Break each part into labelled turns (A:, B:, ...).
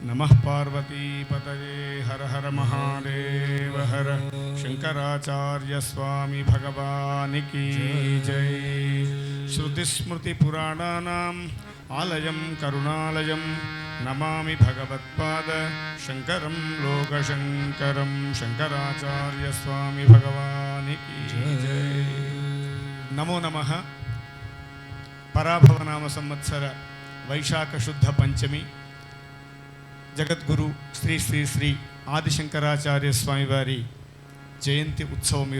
A: नमः पार्वतीपतये हर हर महादेव हर शंकराचार्य स्वामी भगवान की जय। श्रुतिस्मृतिपुराणानाम् आलयं करुणालयं नमामि भगवत्पाद शंकरं लोकशंकरं शंकराचार्य स्वामी भगवान की जय। नमो नमः। पराभवनाम संवत्सर वैशाख शुद्ध पंचमी जगद्गुरु श्री श्री श्री आदिशंकराचार्य स्वामी वारी जयंती उत्सवम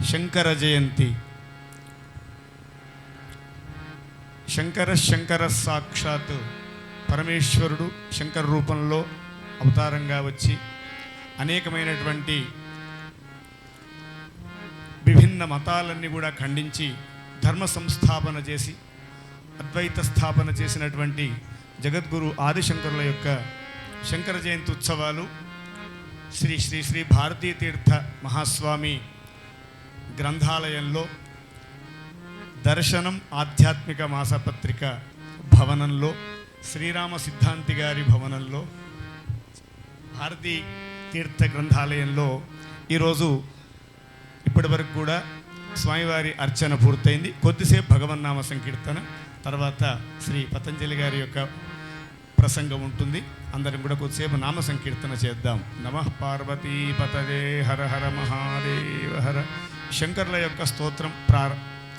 A: शंकर जयंती। शंकर साक्षात् परमेश्वरुडु शंकर रूपंलो अवतारंगा वच्ची अनेकమైనటువంటి विभिन्न మతాలన్నీ కూడా ఖండించి ధర్మ సంస్థాపన చేసి అద్వైత స్థాపన చేసినటువంటి జగద్గురు ఆదిశంకరుల యొక్క శంకర జయంతి ఉత్సవాలు శ్రీ శ్రీ శ్రీ భారతీ తీర్థ మహాస్వామి గ్రంథాలయంలో దర్శనం ఆధ్యాత్మిక మాసపత్రిక భవనంలో శ్రీరామ సిద్ధాంతి గారి భవనంలో భారతీ తీర్థ గ్రంథాలయంలో ఈరోజు ఇప్పటి వరకు కూడా స్వామివారి అర్చన పూర్తయింది. కొద్దిసేపు భగవన్నామ సంకీర్తన, తర్వాత శ్రీ పతంజలి గారి యొక్క ప్రసంగం ఉంటుంది. అందరం కూడా కొద్దిసేపు నామ సంకీర్తన చేద్దాం. నమః పార్వతీపతయే హర హర మహాదేవ హర. శంకర్ల యొక్క స్తోత్రం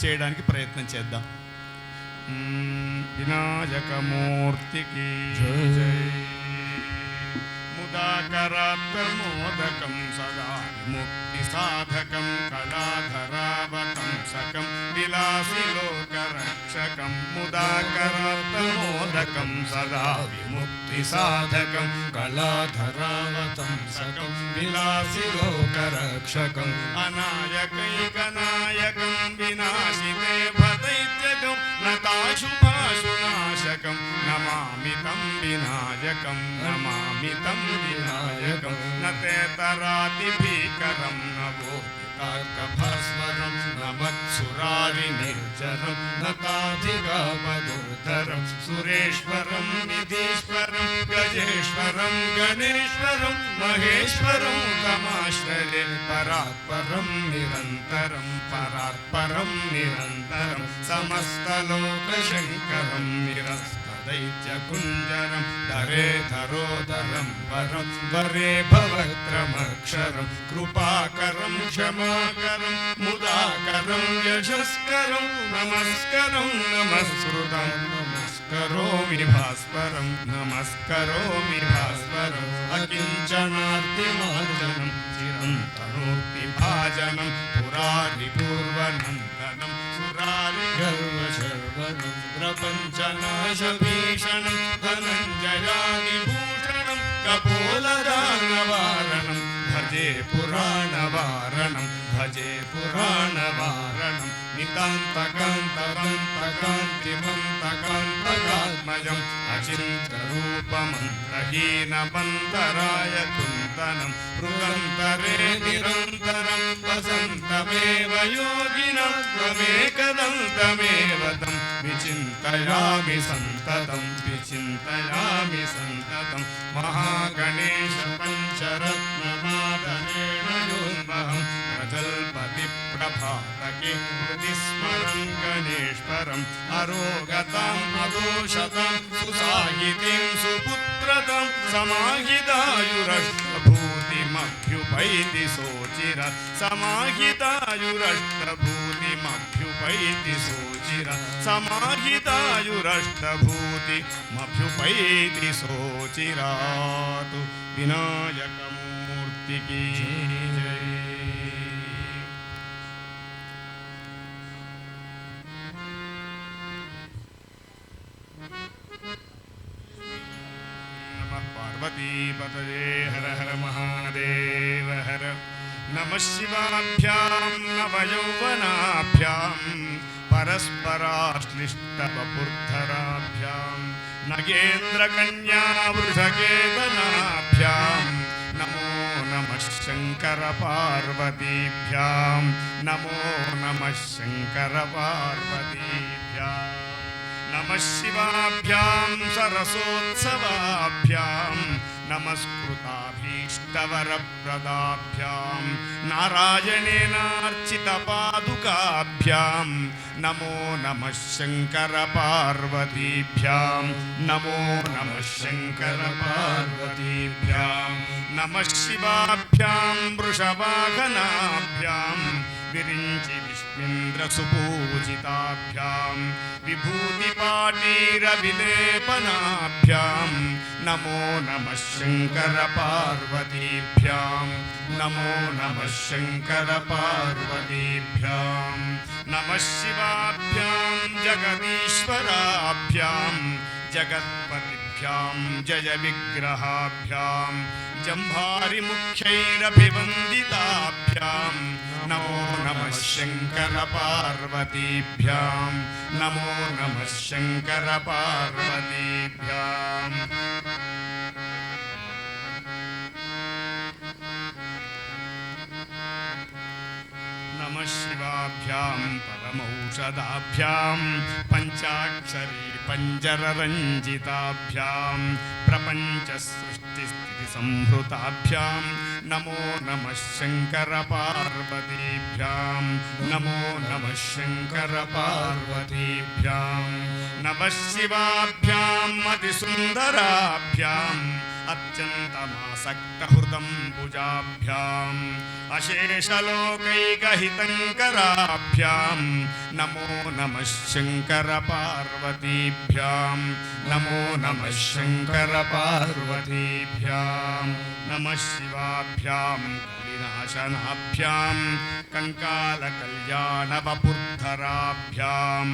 A: చేయడానికి ప్రయత్నం చేద్దాం. వినాయకమూర్తికి జయ జయ. ముదాకరాత్మోదకం సదా ముక్తి సాధకం కళాధరావతంసకం విలాసి లోకరక్షకం. ముదాకరాత్మోదకం సదా విముక్తి సాధకం కళాధరావతంసకం విలాసి లోకరక్షకం. అనాయకైకనాయకం వినాశితే భదైత్యకం నతాశుభాశునాశకం నమామి తం వినాయకం నమామి తం వినాయకం. నతేతరాతి భీకరం నవోదితార్కభస్వరం నమత్సురారి నిర్జరం నతాధిగమదుర్ధరం సురేశ్వరం నిధీశ్వరం గజేశ్వరం గణేశ్వరం మహేశ్వరం తమాశ్రయే. పరాత్పరం నిరంతరం పరాత్పరం నిరంతరం సమస్తలోకశంకరం నిరస్తదైత్యకుంజరం ధరే ధరోదరం వరం వరే భవక్రమక్షరం కృపాకరం క్షమాకరం ముదాకరం యశస్కరం నమస్కరం నమస్కృతం నమస్కరోమి భాస్వరం నమస్కరోమి భాస్వరం. అకించనార్తిమార్జనం చిరంతనోక్తి భాజనం పురారి పూర్వనందనం సురారి గర్వశర్వనం ప్రపంచనాశభీషణం ధనంజయానిభూషణం కపోలదానవారణం భజే పురాణవారణం భజే పురాణవారణం. నితాంతకాంతకాంతకాంతిమంతకాంతకాత్మజం అచింతరూపమంత్రహీనమంతరాయ కుంతనం మృగంతరే నిరంతరం వసంతమేవ యోగినం త్వమేకదంతమేవ తం విచింతయామి సంతతం విచింతయామి సంతతం. మహాగణేశ పంచరత్నమాదరేణ యోన్మహం ప్రజల్పతి ప్రభాతకే హృదిస్మరం గణేశ్వరం అరోగతం అదోషతం సుసాహితిం సుపుత్రతం సమాహితాయురష్టభూతిమభ్యుపైతి శోచిర సమాహితాయురష్టభూతిమభ్యుపైతి శోచిర సమాహితాయురష్టభూతిమభ్యుపైతి శోచిరాతు. వినాయకమూర్తికి జయ. पार्वतीपतये हर हर महादेव हर. नमः शिवाभ्यां नवयौवनाभ्यां परस्पराश्लिष्टवपुर्धराभ्यां नगेन्द्रकन्या वृषकेतनाभ्यां नमो नमः शंकर पार्वतीभ्यां नमो नमः शंकर पार्वतीभ्यां नमः शिवाभ्यां सरसोत्सवाभ्यां नमस्कृताभीष्टवरप्रदाभ्यां नारायणेनार्चितपादुकाभ्यां नमो नमः शङ्करपार्वतीभ्यां नमो नमः शङ्करपार्वतीभ्यां नमः शिवाभ्यां वृषवाहनाभ्यां विरिञ्चि विष्णुन्द्रसुपूजिताभ्यां विभूतिपाटीरविलेपनाभ्यां नमो नमः शङ्करपार्वतीभ्यां नमो नमः शङ्करपार्वतीभ्यां नमः शिवाभ्यां जगदीश्वराभ्यां जगत्पतिभ्यां जय विग्रहाभ्यां जम्भारिमुख्यैरभिवन्दिताभ्यां नमो नमः शङ्करपार्वतीभ्यां नमो नमः शङ्करपार्वतीभ्यां नमः शिवाभ्यां परमौषधाभ्यां पञ्चाक्षरी पञ्जररञ्जिताभ्यां प्रपञ्चसृष्टिस्थितिसंहृताभ्यां नमो नमः शङ्करपार्वतीभ्यां नमो नमः शङ्करपार्वतीभ्यां नमः शिवाभ्याम् अतिसुन्दराभ्याम् अत्यन्तमासक्तहृदम्बुजाभ्याम् अशेषलोकैकहितङ्कराभ्यां नमो नमः शङ्करपार्वतीभ्यां नमो नमः शङ्करपार्वतीभ्यां नमः शिवाभ्यां कलिनाशनाभ्यां कङ्कालकल्याणवपुर्धराभ्यां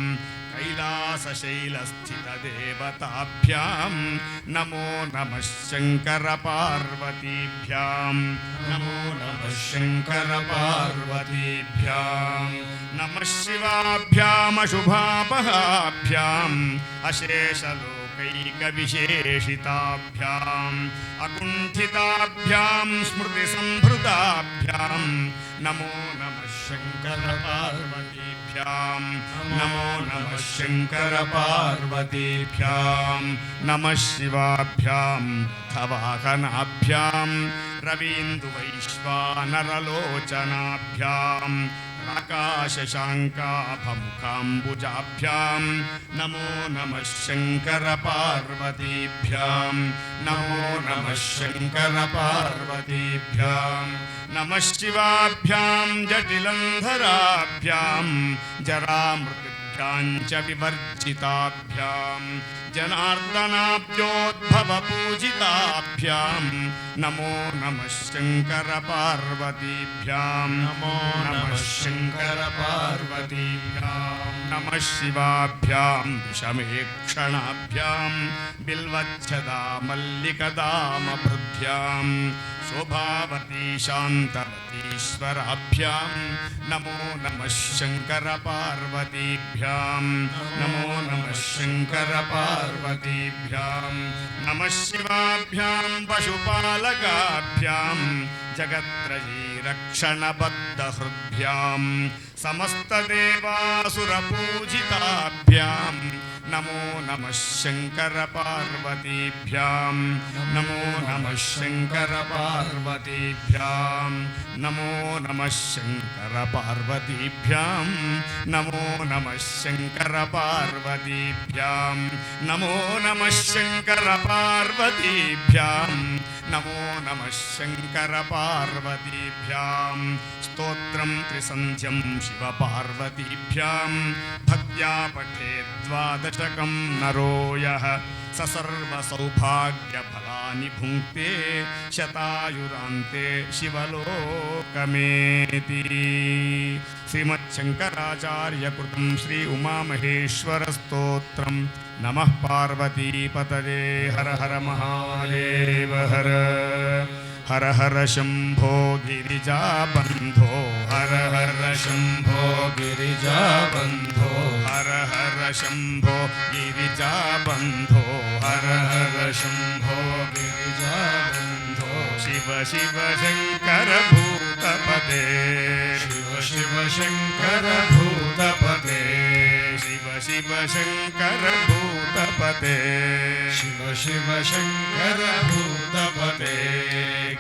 A: कैलासशैलस्थितदेवताभ्यां नमो नमः शङ्करपार्वतीभ्यां नमो नमः शङ्करपार्वतीभ्यां नमः शिवाभ्यामशुभापहाभ्याम् अशेषलोकैकविशेषिताभ्याम् अकुण्ठिताभ्यां स्मृतिसम्भृताभ्यां नमो नमः शङ्करपार्वतीभ्यां नमो नमः शङ्करपार्वतीभ्यां नमः शिवाभ्यां धवाहनाभ्यां रवीन्दुवैश्वानरलोचनाभ्यां आकाशशाङ्काभमुखाम्बुजाभ्यां नमो नमः शङ्करपार्वतीभ्यां नमो नमः शङ्करपार्वतीभ्यां नमः शिवाभ्यां जटिलन्धराभ्यां जरामृतिभ्यां च विवर्जिताभ्यां जनार्दनाभ्योद्भवपूजिताभ्यां नमो नमः शङ्करपार्वतीभ्यां नमो नमः शङ्करपार्वतीभ्यां नमः शिवाभ्यां विषमेक्षणाभ्यां बिल्वच्छदा मल्लिकदामभृभ्यां शोभावती शान्तवतीश्वराभ्यां नमो नमः शङ्करपार्वतीभ्यां नमो नमः शङ्करपार्वतीभ्यां नमः शिवाभ्यां पशुपालकाभ्यां जगत्त्रयीरक्षणबद्धहृद्भ्यां समस्तदेवासुरपूजिताभ्यां नमो नमः शङ्करपार्वतीभ्यां नमो नमः शङ्करपार्वतीभ्यां नमो नमः शङ्करपार्वतीभ्यां नमो नमः शङ्करपार्वतीभ्यां नमो नमः शङ्करपार्वतीभ्यां नमो नमः शङ्करपार्वतीभ्यां स्तोत्रं त्रिसन्ध्यं शिवपार्वतीभ्यां भक्त्या पठेत् द्वादशकं नरो यः स सर्वसौभाग्यफलानि भुङ्क्ते शतायुरान्ते शिवलोकमेति श्रीमच्छङ्कराचार्यकृतं श्री उमामहेश्वरस्तोत्रं नमः पार्वतीपतये हर हर महादेव हर हर हर शम्भो गिरिजाबन्धो हर हर शम्भो गिरिजाबन्धो हर हर शम्भो गिरिजाबन्धो हर हर शम्भो गिरिजाबन्धो शिव शिव शङ्कर भूतपदे शिव शिव शङ्कर भूतपदे शिव शिव शङ्कर भूतपते
B: शिव शिव शङ्कर भूतपते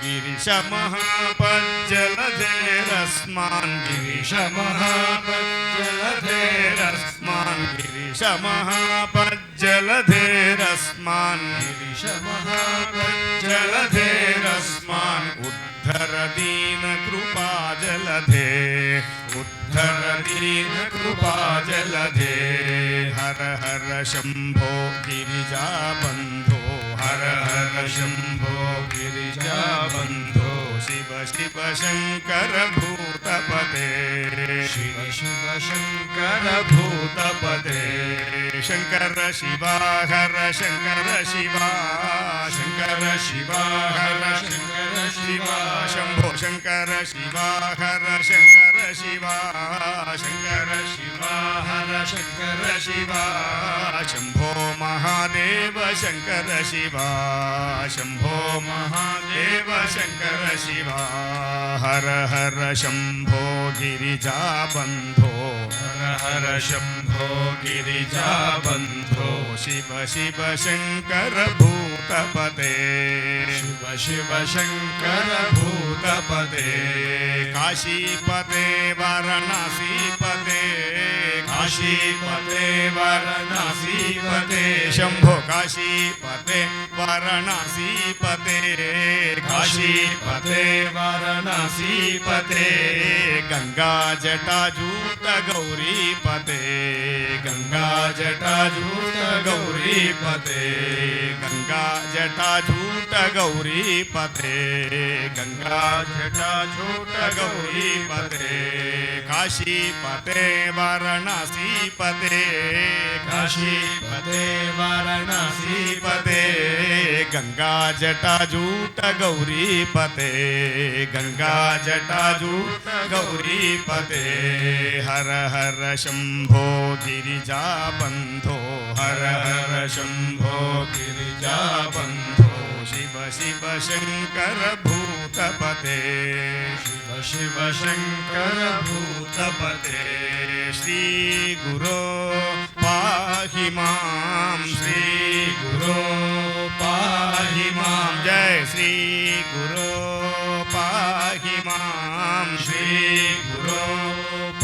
A: गिरीश महापज्जलधेरस्मान्
B: गिरीश महापज्जलधेरस्मान्
A: गिरीश महापज्जलधेरस्मान्
B: गिरीश महापज्जलधेरस्मान्
A: उद्धर दीन कृपा जलधे उद्धर दीन कृपा जलधे हर हर शंभो गिरिजा बंधो हर हर शंभो गिरिजा बंधो शिव शिव शंकर भूतपते
B: शिव शिव शङ्कर भूतपते
A: शंकर शिवा हर शंकर शिवा शंकर शिवा हर शंकर शिवा शंभो शंकर शिवा हर शंकर शिवा शंकर शिवा हर शंकर शिवा शंभो महादेव शंकर शिवा शंभो महादेव शंकर शिवा हर हर शंभो गिरिजा बंधो
B: हर हर शंभो गिरिजा बंधो
A: शिव शिव शंकर भूतपते
B: शिव शिव शंकर भूतपते
A: काशीपते वाराणसीपते काशीपते वाराणसीपते शंभो काशीपते वाराणसीपते काशीपते वाराणसीपते गंगा जटाजूट गौरीपते गंगा जटाजूट गौरीपते गंगा जटाजूट गौरीपते गंगा जटाजूट गौरीपते काशीपते वाराणसीपते काशीपते वाराणसीपते गंगा जटाजूट गौरीपते गंगा जटाजूट गौरीपते हर हर शंभो गिरिजा बंधो हर हर शंभो गिरिजा बंधो शिव शिव शंकर भूतपते
B: शिव शिव शंकर भूतपते
A: श्री गुरो पाहि मां श्री गुरो पाहि मां जय श्री गुरो पाहि मां श्री गुरो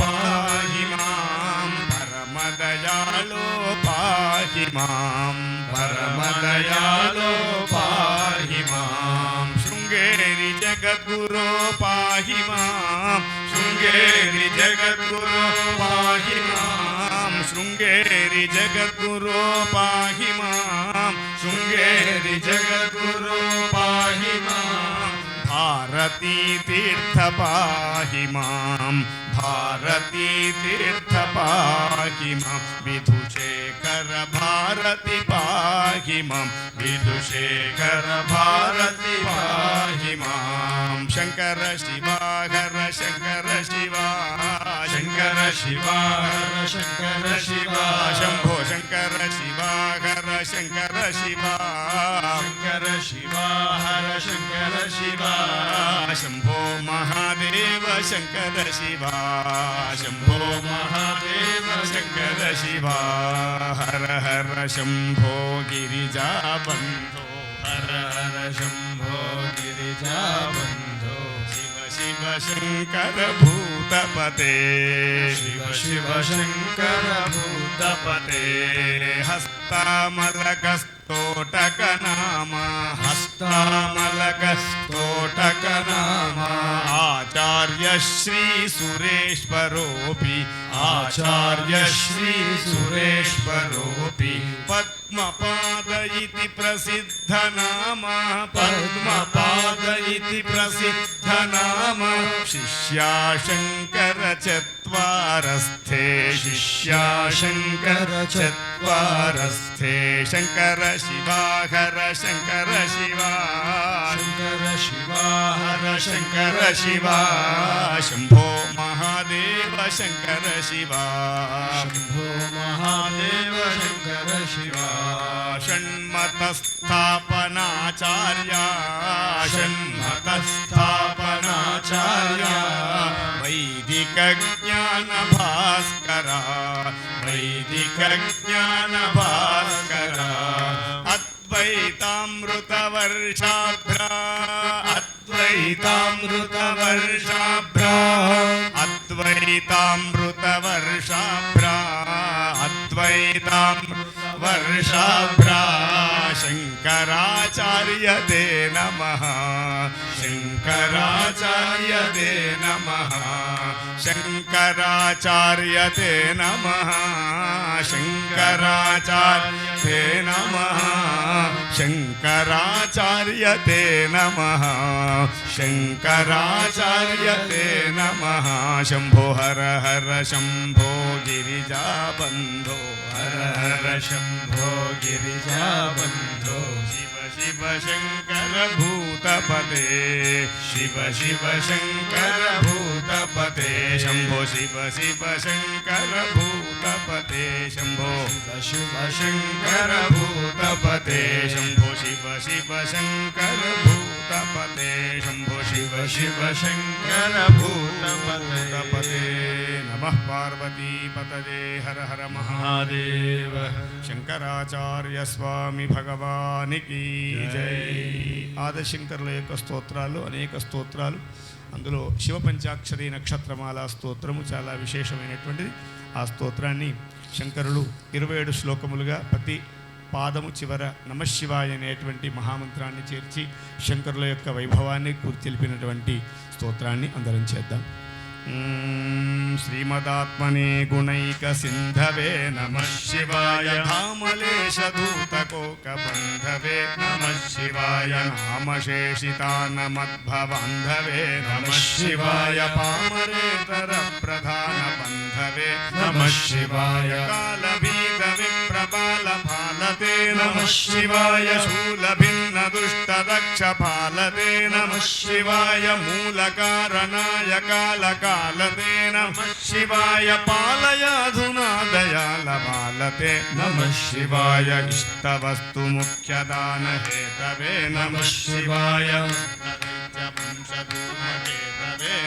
A: पाहि मां परम दयालो पाहि मां परम दयालो पाहि मां शृंगेरी जगद्गुरो पाहि मां शृंगेरी जगद्गुरो पाहि मां शृंगेरी जगद्गुरो पाहि मां शृंगेरी जगद्गुरो पाहि मां भारती तीर्थ पाहि मां भारती तीर्थ पाहि मां विधुशेखर भारती पाहि मां विधुशेखर भारती पाहि मां शंकर शिवा हर शंकर शिवा शंकर शिवा हर शंकर शिवा शंभो शंकर शिवा हर शंकर शिवा शंकर शिवा हर शंकर शिवा शंभो महादेव शंकर शिवा शंभो महादेव शंकर शिवा हर हर शंभो गिरिजा बंधो हर हर शंभो गिरिजा बंधो शिव शिव शंकर भूतपते
B: शिव शिव शंकर भूतपते
A: हस्तामलकस्तोटक नाम हस्तामलकस्तोटक नाम आचार्य श्री सुरेश्वरोऽपि आचार्य श्री सुरेश्वरोऽपि पद्मपाद इति प्रसिद्ध नाम पद्मपाद इति प्रसिद्ध नाम शिष्या शंकर चत्वारस्थे शिष्या शंकर चत्वारस्थे शंकर शिवा हर शंकर शिवा शंकर शिवा हर शंकर शिवा शंभो महादेव शंकर शिवा
B: शंभो महादेव शंकर शिवा
A: षण्मतस्थापनाचार्या षण्मतस्थापनाचार्या वैदिक ज्ञान भास्करा
B: वैदिक ज्ञान भास्करा
A: अद्वैतामृतवर्षाभ्रा
B: अद्वैतामृतवर्षाभ्रा
A: अद्वैतामृतवर्षाभ्रा अद्वैतामृतवर्षाभ्रा शंकराचार्य ते नमः शंकराचार्य ते नमः शंकराचार्य ते नमः शंकराचार्य ते नमः शंकराचार्य ते नमः शंकराचार्य ते नमः शंभो हर हर शंभो गिरिजाबंधो
B: हर हर शंभो गिरिजाबंधो
A: शिव शिव शंकर भूतपते
B: शिव शिव शंकर भूतपते
A: शंभो शिव शिव शंकर भूतपते शंभो
B: शिव शंकर भूतपते
A: शंभो शिव शिव शंकर भूतपते शंभो शिव
B: शिव शंकर भूतपते
A: नमः पार्वती पतये हर हर
B: महादेव
A: శంకరాచార్య స్వామి భగవానికి జై. ఆదిశంకరుల యొక్క స్తోత్రాలు అనేక స్తోత్రాలు, అందులో శివ పంచాక్షరి నక్షత్రమాల స్తోత్రము చాలా విశేషమైనటువంటిది. ఆ స్తోత్రాన్ని శంకరులు 27 శ్లోకములుగా ప్రతి పాదము చివర నమశివాయ అనేటువంటి మహామంత్రాన్ని చేర్చి శంకరుల యొక్క వైభవాన్ని తెలిపినటువంటి స్తోత్రాన్ని అందరం చేద్దాం. श्रीमदात्मने गुणैक सिंधवे नमः शिवाय धामलेशधूतकोकबन्धवे नमः शिवाय नामशेषितानमद्भवान्धवे नमः शिवाय पामरेतरप्रधानबन्धवे नमः शिवाय कालभीतविप्रबालपालते नमः शिवाय शूलभिन्नदुष्टदक्षपालते नमः शिवाय मूलकारणाय कालकालते नमः शिवाय पालयाधुना दयालबालते नमः शिवाय इष्टवस्तु मुख्यदान हेतवे नमः शिवाय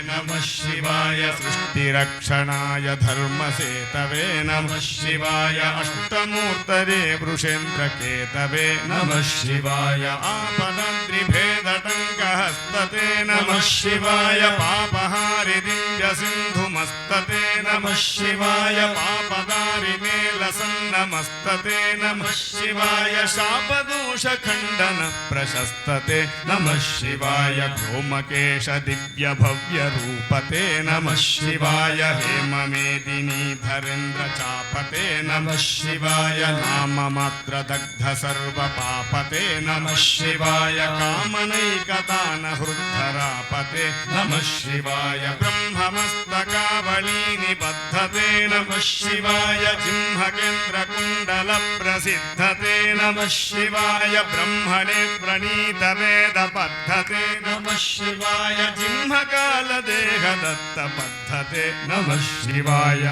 A: नमः शिवाय सृष्टिरक्षणाय धर्मसेतवे नमः शिवाय अष्टमूर्तये वृषेन्द्रकेतवे नमः शिवाय आपदद्रिभेदटङ्कहस्तते नमः शिवाय पापहारि दिव्यसिन्धुमस्तते नमः शिवाय पापदारिणे लसन्नमस्तते नमः शिवाय शापदोषखण्डन प्रशस्तते नमः शिवाय गोमकेश दिव्यभव्यरूपते नमः शिवाय हेममेदिनी धरेन्द्रचापते नमः शिवाय नाममात्रदग्ध सर्वपापते नमः शिवाय कामनैकतान हृद्धरापते नमः शिवाय ब्रह्ममस्तकावली निबद्धते नमः शिवाय जिह्मकेन्द्रकुण्डलप्रसिद्धते नमः शिवाय ब्रह्मणे प्रणीतवेदपद्धते नमः शिवाय जिह्मकालदेहदत्तपद्धते नमः शिवाय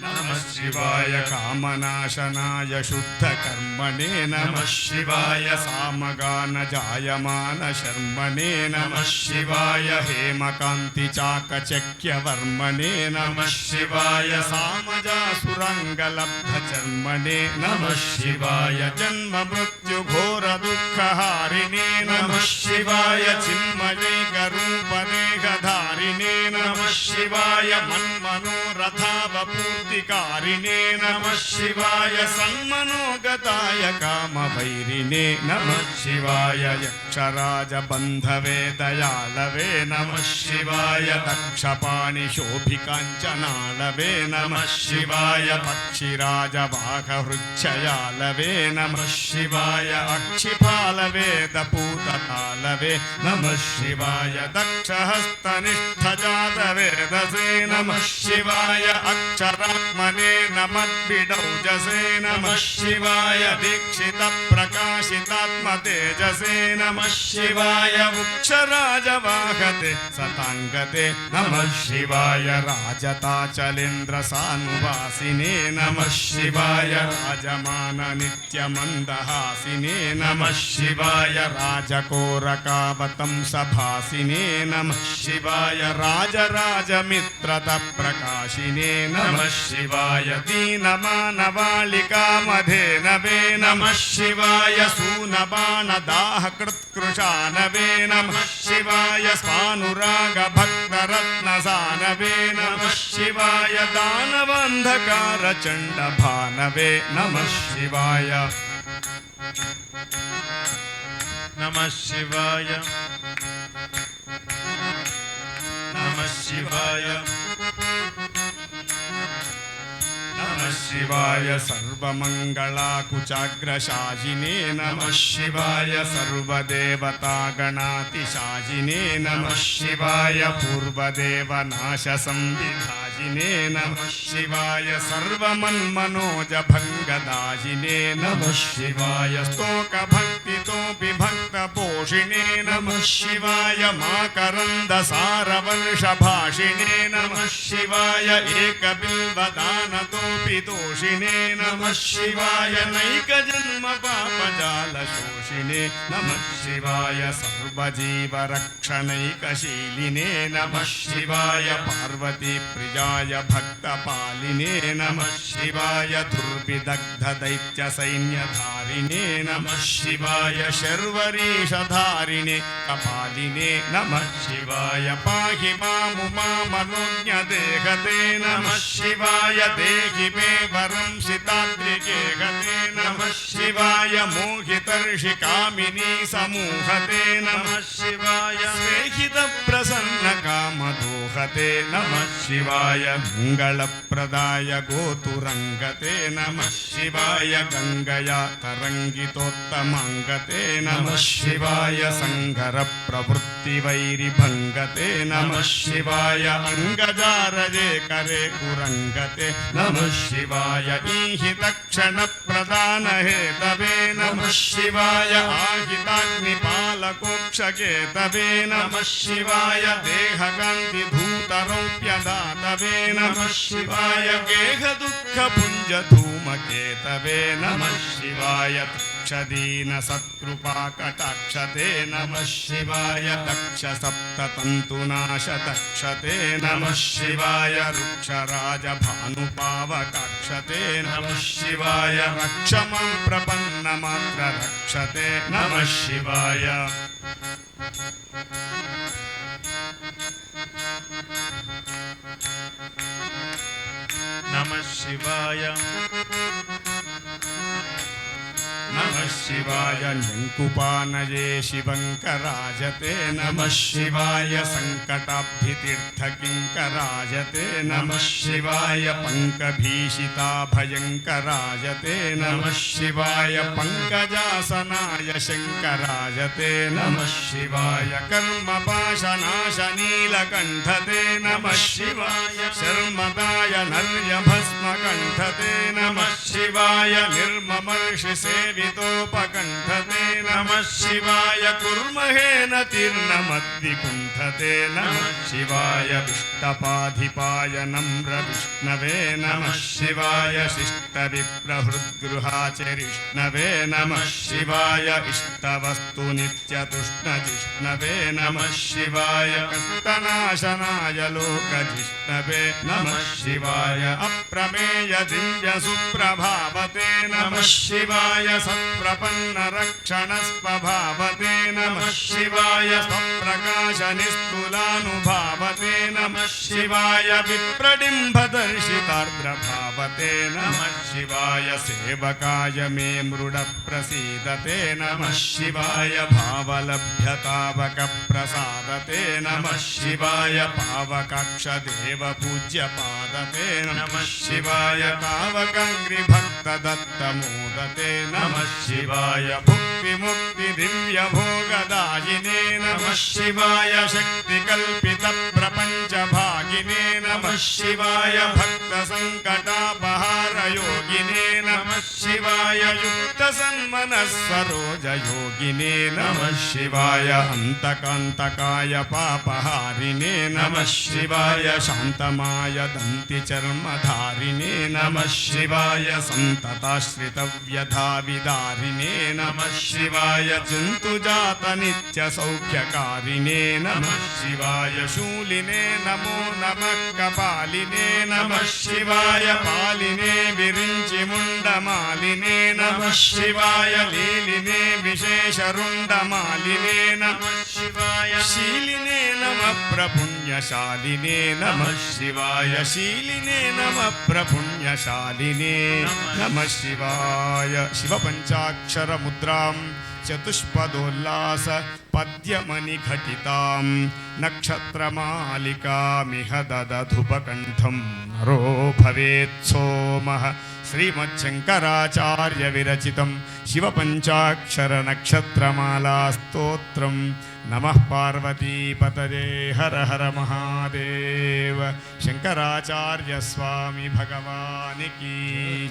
A: नमः शिवाय कामनाशनाय शुद्धकर्मणे नमः शिवाय सामगान जायमान शर्मणे नमः शिवाय हेमकान्तिचाकचक्यवर्मणे नमः शिवाय सामजासुरङ्गलब्धचर्मणे नमः शिवाय जन्ममृत्युघोरदुःखहारिणे नमः शिवाय चिन्मयैकरूपदेहधारिणे नमः शिवाय मन्मनोरथावपूर्तिकारिणे नमः शिवाय सन्मनोगताय कामभैरिणे नमः शिवाय यक्षराजबन्धवे दयालवे नमः शिवाय दक्षपाणिशोभिकाञ्चनालवे नमः शिवाय पक्षिराजवाघहृच्छयालवे नमः शिवाय अक्षिपालवे दपूततालवे नमः शिवाय दक्षहस्तनिष्ठजा नादवेदसे नमः शिवाय अक्षरात्मने नमद्भिडौजसे नमः शिवाय दीक्षितप्रकाशितात्मतेजसे नमः शिवाय वृक्षराजवाहते सताङ्गते नमः शिवाय राजताचलेन्द्रसानुवासिने नमः शिवाय राजमाननित्यमन्दहासिने नमः शिवाय राजकोरकावतंसभासिने नमः शिवाय राजराजमित्रतप्रकाशिने नमः शिवाय दीनमानवालिकामधेनवे नमः शिवाय सूनबाणदाहकृत्कृशानवे नमः शिवाय स्वानुरागभक्तरत्नसानवे नमः शिवाय दानवान्धकारचण्डभानवे नमः शिवाय
B: नमः शिवाय नमः शिवाय
A: नमः शिवाय सर्वमङ्गलाकुचाग्रशाजिने नमः शिवाय सर्वदेवतागणातिशाजिने नमः शिवाय पूर्वदेवनाशसंविधाजिने नमः शिवाय सर्वमन्मनोजभङ्गदाजिने नमः शिवाय स्तोकभक्तितोऽपि भक्तपोषिणे नमः शिवाय माकरन्दसारवर्षभाषिणे नमः शिवाय एकबिल्वदानतोऽपि दोषिणे नमः शिवाय नैकजन्मपापजालशोषिणे नमः शिवाय सर्वजीवरक्षणैकशीलिने नमः शिवाय पार्वतीप्रियाय भक्तपालिने नमः शिवाय दुर्विदग्धदैत्यसैन्यधारिणे नमः शिवाय शर्वरीशधारिणे कपालिने नमः शिवाय पाहि मामुमामनोज्ञदेहते नमः शिवाय देहि मे वरं सिताद्रिके गते नमः शिवाय मोहितर्षिकामिनी समूहते नमः शिवाय स्नेहितप्रसन्नकामदोहते नमः शिवाय मङ्गलप्रदाय गोतुरङ्गते नमः शिवाय गङ्गया तरङ्गितोत्तमाङ्गते नमः शिवाय सङ्घरप्रवृत्तिवैरिभङ्गते नमः शिवाय अङ्गजारजे करे कुरङ्गते नमः शिवाय ईहितक्षणप्रदानहेतवे नमः शिवाय आहिताग्निपालकोक्षकेतवे नमः शिवाय देहकान्तिधूतरौप्यदातवे नमः शिवाय गेहदुःखपुञ्जधूमकेतवे नमः शिवाय दक्षदीनसत्कृपाकटाक्षते नमः शिवाय दक्षसप्ततन्तुनाशतक्षते नमः शिवाय रुक्षराजभानुपावकाक्षते नमः शिवाय रक्षमं प्रपन्नमात्र रक्षते नमः शिवाय
B: नमः शिवाय
A: नमः शिवाय ञङ्कुपानये शिवङ्कराजते नमः शिवाय सङ्कटाब्धितीर्थकिङ्कराजते नमः शिवाय पङ्कभीषिताभयङ्कराजते नमः शिवाय पङ्कजासनाय शङ्कराजते नमः शिवाय कर्मपाशनाशनीलकण्ठते नमः शिवाय शर्मदाय नर्यभस्मकण्ठते नमः शिवाय निर्ममर्षिसेवितोपकण्ठते नमः शिवाय कुर्महेन तीर्णमद्विकुण्ठते नमः शिवाय विष्टपाधिपाय नम्रविष्णवे नमः शिवाय शिष्टविप्रहृद्गृहाचरिष्णवे नमः शिवाय इष्टवस्तु नित्यतुष्णजिष्णवे नमः शिवाय कष्टनाशनाय लोकजिष्णवे नमः शिवाय अप्रमेय दिव्यसुप्रभावते नमः शिवाय सत्प्रपन्नरक्षणस्वभावते नमः शिवाय स्वप्रकाशनिस्तुलानुभावते नमः शिवाय विप्रडिम्बदर्शितार्द्रभावते नमः शिवाय सेवकाय मे मृडप्रसीदते नमः शिवाय भावलभ्यतावकप्रसादते नमः शिवाय पावकाक्षदेवपूज्यपादते नमः शिवाय तावकङ्घ्रिभक्तदत्तमोदते नमः शिवाय
B: शिवाय
A: भुक्तिमुक्ति दिव्यभोगदायिने नमः शिवाय शक्तिकल्पितप्रपञ्चभागिने नमः शिवाय भक्तसङ्कटापहारयोगिने नमः शिवाय युक्तसन्मनःसरोजयोगिने नमः शिवाय अन्तकान्तकाय पापहारिणे नमः शिवाय शान्तमाय दन्तिचर्मधारिणे नमः शिवाय सन्तताश्रितव्यधाविदारिणे नमः शिवाय जन्तुजातनित्यसौख्यकारिणे नमः शिवाय शूलिने नमो नमः कपालिने नमः शिवाय पालिने विरिञ्चिमुण्डमालिने नमः शिवाय लीलिने विशेषरुण्डमालिने नमः शिवाय शीलिने नमः प्रपुण्यशालिने नमः शिवाय शीलिने नमः प्रपुण्यशालिने नमः शिवाय शिवपञ्चाक्षरमुद्रां चतुष्पदोल्लास पद्यमणिघटितां नक्षत्रमालिकामिह ददधुपकण्ठं नरो भवेत् सोमः श्रीमच्छङ्कराचार्य विरचितं शिवपञ्चाक्षरनक्षत्रमाला स्तोत्रं नमः पार्वतीपतये हर हर महादेव शंकराचार्य स्वामी भगवान की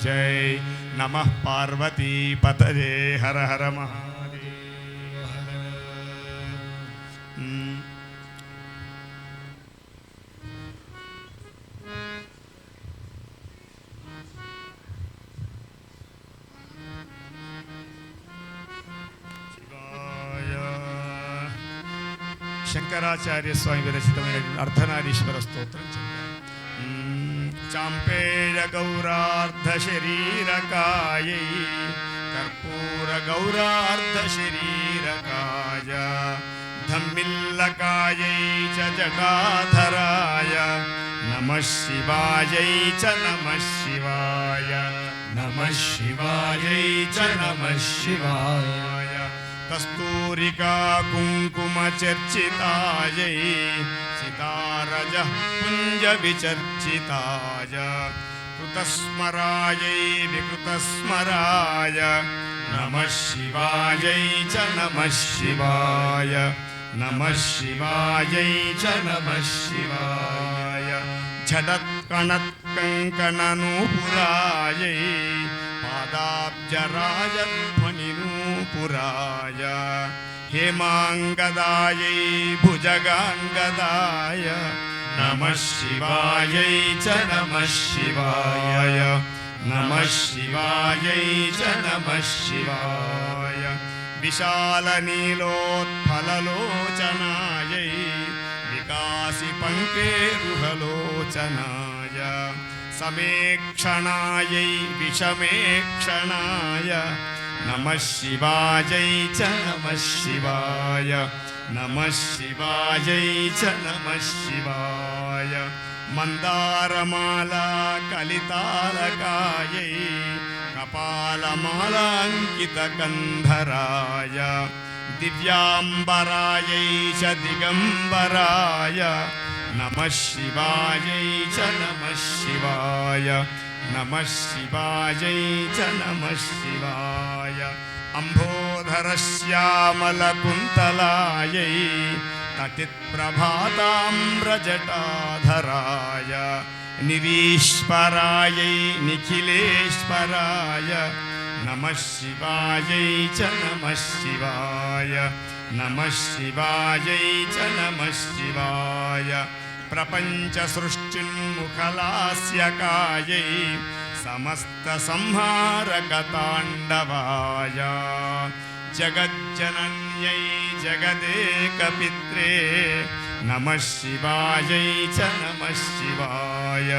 A: जय नमः पार्वतीपतये हर हर महादेव శంకరాచార్య స్వామి విరచితమైన అర్ధనారీశ్వర స్తోత్రం చాంపేయ గౌరార్ధ శరీరకాయై కర్పూర గౌరార్ధ శరీరకాయ ధమ్మిల్లకాయై చ జటాధరాయ నమః శివాయై చ నమః శివాయ నమః శివాయై చ నమః శివాయ కస్తూరికా కుంకుమ చర్చితాయై సితారజ పుంజ విచర్చితాయ కృతస్మరాయై వికృతస్మరాయ నమః శివాయై చ నమః శివాయ నమః శివాయై చ నమః శివాయ ఝడత్కణత్కంకణనూపురాయై पादाब्जराजध्वनिनूपुराय हेमाङ्गदायै भुजगाङ्गदाय नमः शिवायै च नमः शिवाय नमः शिवायै च नमः शिवाय विशालनीलोत्फललोचनायै विकासिपङ्केरुहलोचनाय समेक्षणायै विषमेक्षणाय नमः शिवायै च नमः शिवाय नमः शिवायै च नमः शिवाय मन्दारमाला कलितालकायै कपालमालाङ्कितकन्धराय दिव्याम्बरायै च दिगम्बराय नमः शिवायै च नमः शिवाय नमः शिवायै च नमः शिवाय अम्भोधरश्यामलकुन्तलायै तटित्प्रभाताम्रजटाधराय निरीश्वरायै निखिलेश्वराय नमः शिवायै च नमः शिवाय नमः शिवायै च नमः शिवाय प्रपञ्चसृष्टिन्मुखलास्यकायै समस्तसंहारकताण्डवाय जगज्जनन्यै जगदेकपित्रे नमः शिवायै च नमः शिवाय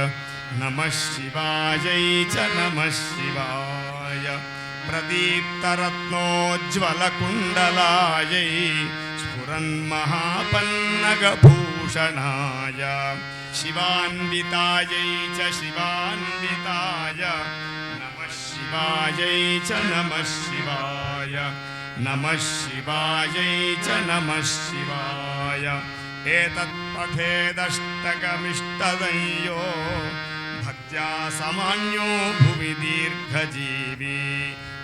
A: नमः शिवायै च नमः शिवाय प्रदीप्तरत्नोज्ज्वलकुण्डलायै स्फुरन्महापन्नगभूषणाय शिवान्वितायै च शिवान्विताय नमः शिवायै च नमः शिवाय नमः शिवायै च नमः शिवाय एतत्पठेदष्टकमिष्टदंयो भक्त्या समान्यो भुवि दीर्घजीवी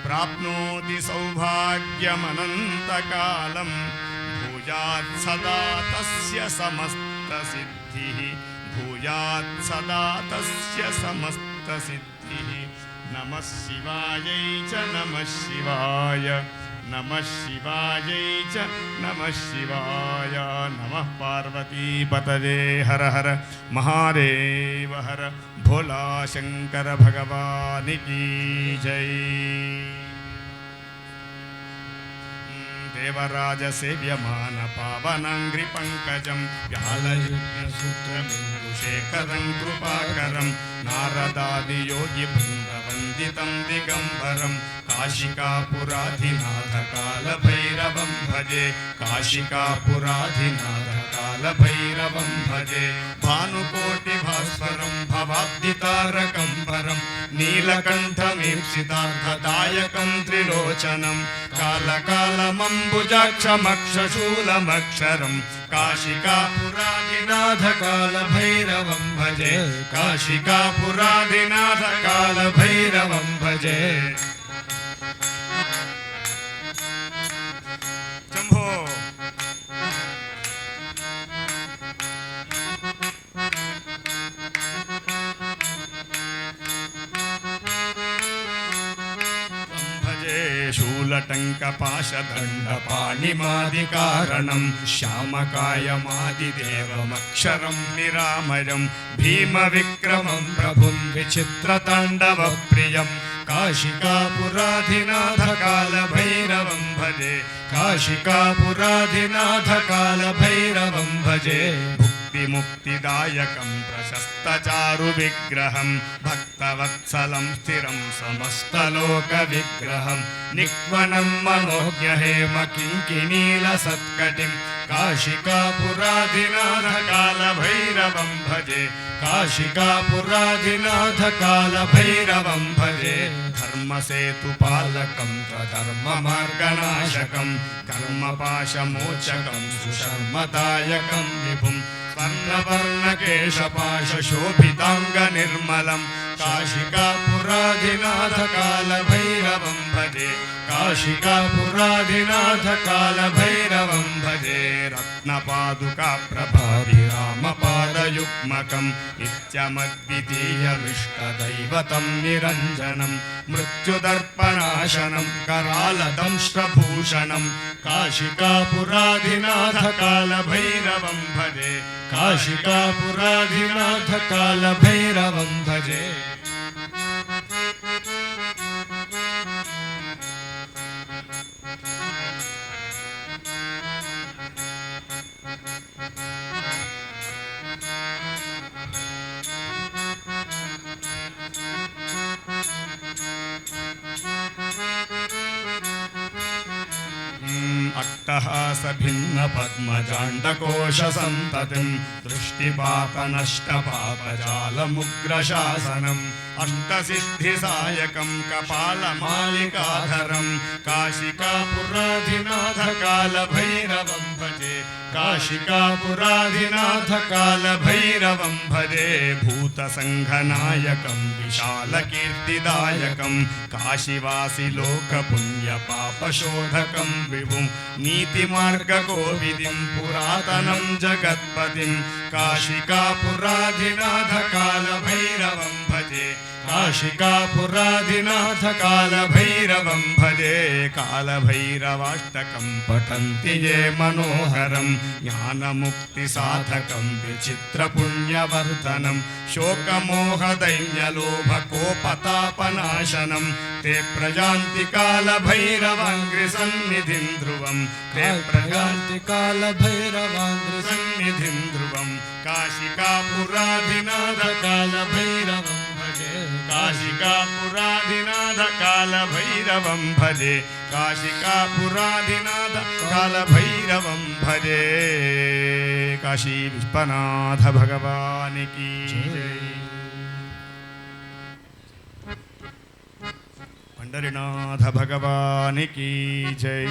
A: प्राप्नोति सौभाग्यमनन्तकालं भूयात् सदा तस्य समस्तसिद्धिः भूयात् सदा तस्य समस्तसिद्धिः नमः शिवायै च नमः शिवाय नमः शिवायै च नमः शिवाय नमः पार्वतीपतये हर हर महादेव हर भोला शंकर भगवान की जय। देवराज सेव्यमान पावनांग्रि पंकजं व्यालयुग्मसूत्रबिन्दुशेखरं कृपाकरं नारदादि योगी बृन्दवन्दितं दिगंबरं काशिकापुराधिनाथ कालभैरवं भजे काशिकापुराधिनाथ कालभैरवं भजे भानुकोटिभास्वरं भवाब्धितारकं वरं नीलकण्ठमीप्सितार्थदायकं त्रिलोचनं कालकालमम्बुजाक्षमक्षशूलमक्षरं काशिकापुराधिनाथ कालभैरवं भजे काशिकापुराधिनाथ कालभैरवं भजे। शंभो शूलटङ्कपाशदण्डपाणिमादिकारणं श्यामकायमादिदेवमक्षरं निरामयं भीमविक्रमं प्रभुं विचित्रताण्डवप्रियं काशिकापुराधिनाथ कालभैरवं भजे काशिकापुराधिनाथ कालभैरवं भजे। मुक्तिदायकं प्रशस्तचारुविग्रहं भक्तवत्सलं स्थिरं समस्तलोकविग्रहं निक्वनं मनोज्ञहेम किङ्किणीलसत्कटिं काशिकापुराधिनाथ कालभैरवं भजे काशिकापुराधिनाथ कालभैरवं भजे। धर्मसेतुपालकं त्वधर्ममार्गनाशकं कर्मपाशमोचकं सुशर्मदायकं विभुं स्वर्णवर्णकेशपाशशोभिताङ्गनिर्मलं काशिकापुराधिनाथ कालभैरवं भजे काशिकापुराधिनाथ कालभैरवं भजे। रत्नपादुकाप्रभाभिरामपादयुग्मकं नित्यमद्वितीयमिष्टदैवतं निरञ्जनं मृत्युदर्पणाशनं करालदंष्ट्रभूषणं काशिकापुराधिनाथ कालभैरवं भजे काशिकापुराधिनाथ कालभैरवं भजे। अट्टहासभिन्नपद्मजाण्डकोशसन्ततिं दृष्टिपातनष्टपापजालमुग्रशासनम् अष्टसिद्धिसायकं कपालमालिकाधरं काशिकापुराधिनाथ कालभैरवं भजे काशिकापुराधिनाथ कालभैरवं भजे। भूतसङ्घनायकं विशालकीर्तिदायकं काशीवासि लोकपुण्यपापशोधकं विभुं नीतिमार्गकोविदिं पुरातनं जगत्पतिं काशिकापुराधिनाथ कालभैरवं भजे काशिकापुराधिनाथ कालभैरवं भजे। कालभैरवाष्टकं पठन्ति ये मनोहरं ज्ञानमुक्तिसाधकं विचित्रपुण्यवर्धनं शोकमोहदैन्यलोभकोपतापनाशनं ते प्रजान्ति कालभैरवाङ्घ्रिसन्निधिं ध्रुवं ते प्रजान्ति कालभैरवाङ्घ्रिसन्निधिं ध्रुवं काशिकापुराधिनाथ कालभैरवं काशिकापुराधिनाथ कालभैरवं भजे काशिकापुराधिनाथ कालभैरवं भजे। काशी विश्वनाथ भगवान की जय। पंढरीनाथ भगवान की जय।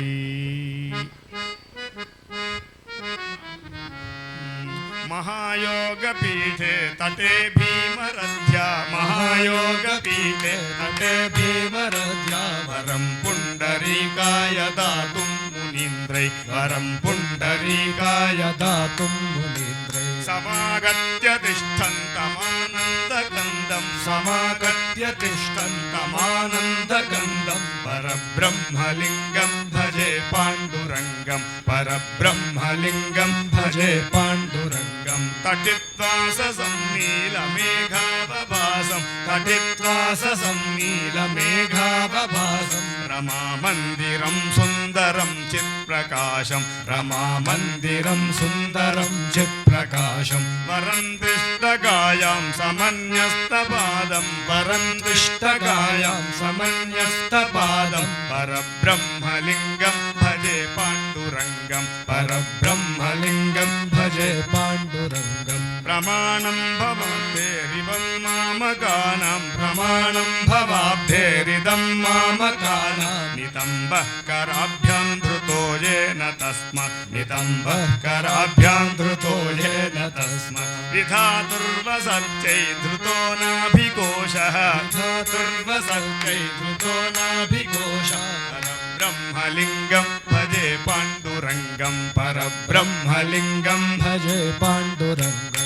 A: महायोगपीठे तटे भीमरथ्या महायोगपीठे तटे भीमरथ्या वरं पुण्डरीकाय दातुं मुनीन्द्रै वरं पुण्डरीकाय दातुं मुनीन्द्रै समागत्य तिष्ठन्तमानन्दकन्दं समागत्य तिष्ठन्तमानन्दकन्दं परब्रह्मलिङ्गं भजे पाण्डुरङ्गं परब्रह्मलिङ्गं भजे पाण्डुरङ्गं तटित्वाससं नीलमेघावभासं तटित्वाससं नीलमेघावभासं रमामन्दिरं सुन्दरं चित्प्रकाशं रमामन्दिरं सुन्दरं चित्प्रकाशं वरं दृष्टकायां समन्यस्तपादं वरं दृष्टकायां समन्यस्तपादं परब्रह्मलिङ्गं भजे पाण्डुरङ्गं परब्रह्मलिङ्गं भजे पाण्डुरङ्गं प्रमाणं भवाब्धेरिवं मामकानां प्रमाणं भवाब्धेरिदं मामकानां नितम्बः कराभ्यां धृतो येन तस्मात् नितम्बः कराभ्यां धृतो येन तस्मात् विधातुर्वसर्चै धृतो नाभिकोशः विधातुर्वसर्चै धृतो नाभिकोशः परब्रह्मलिङ्गं भजे पाण्डुरङ्गं परब्रह्मलिङ्गं भजे पाण्डुरङ्गम्